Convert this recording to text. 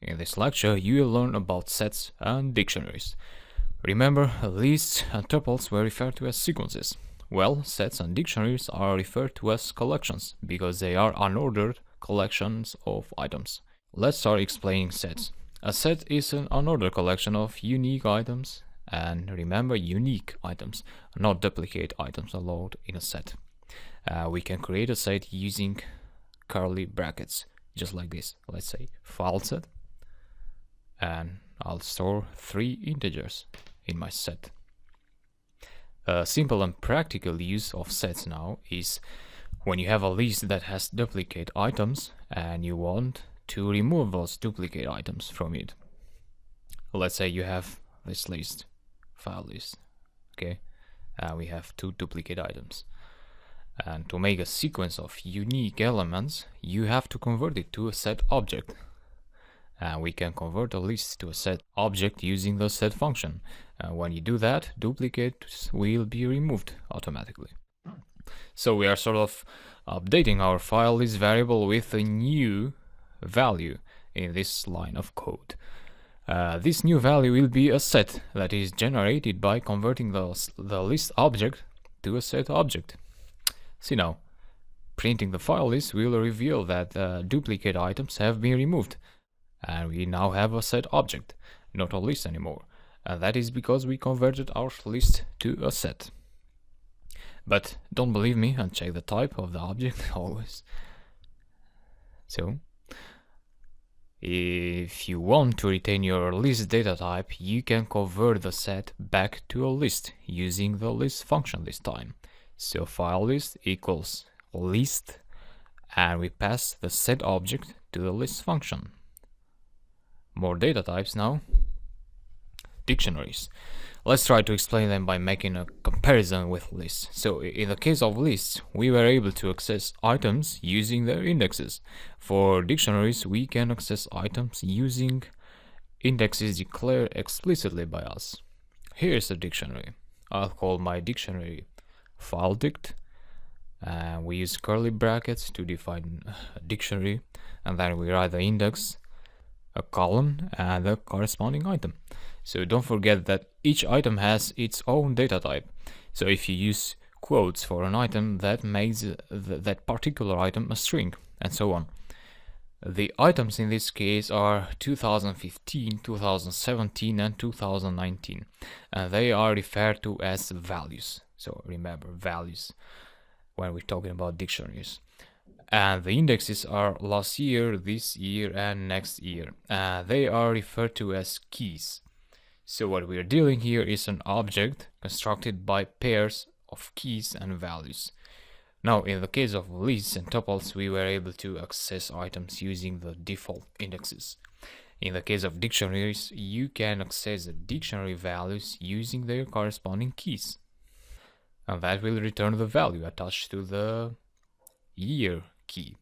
In this lecture, you will learn about sets and dictionaries. Remember, lists and tuples were referred to as sequences. Well, sets and dictionaries are referred to as collections because they are unordered collections of items. Let's start explaining sets. A set is an unordered collection of unique items, and remember, unique items, not duplicate items allowed in a set. We can create a set using curly brackets, just like this. Let's say file set, and I'll store 3 integers in my set. A simple and practical use of sets now is when you have a list that has duplicate items and you want to remove those duplicate items from it. Let's say you have this list, file list, okay? We have 2 duplicate items. And to make a sequence of unique elements, you have to convert it to a set object. And we can convert a list to a set object using the set function. When you do that, duplicates will be removed automatically. So we are sort of updating our file list variable with a new value in this line of code. This new value will be a set that is generated by converting the list object to a set object. See now, printing the file list will reveal that duplicate items have been removed. And we now have a set object, not a list anymore. And that is because we converted our list to a set. But don't believe me and check the type of the object always. So, if you want to retain your list data type, you can convert the set back to a list using the list function this time. So file list equals list, and we pass the set object to the list function. More data types now. Dictionaries. Let's try to explain them by making a comparison with lists. So in the case of lists, we were able to access items using their indexes. For dictionaries, we can access items using indexes declared explicitly by us. Here's a dictionary. I'll call my dictionary FileDict. We use curly brackets to define a dictionary, and then we write the index, a column, and the corresponding item. So don't forget that each item has its own data type. So if you use quotes for an item, that makes that particular item a string, and so on. The items in this case are 2015, 2017, and 2019, and they are referred to as values. So remember, values when we're talking about dictionaries. And the indexes are last year, this year, and next year. They are referred to as keys. So what we're dealing here is an object constructed by pairs of keys and values. Now, in the case of lists and tuples, we were able to access items using the default indexes. In the case of dictionaries, you can access the dictionary values using their corresponding keys. And that will return the value attached to the year key.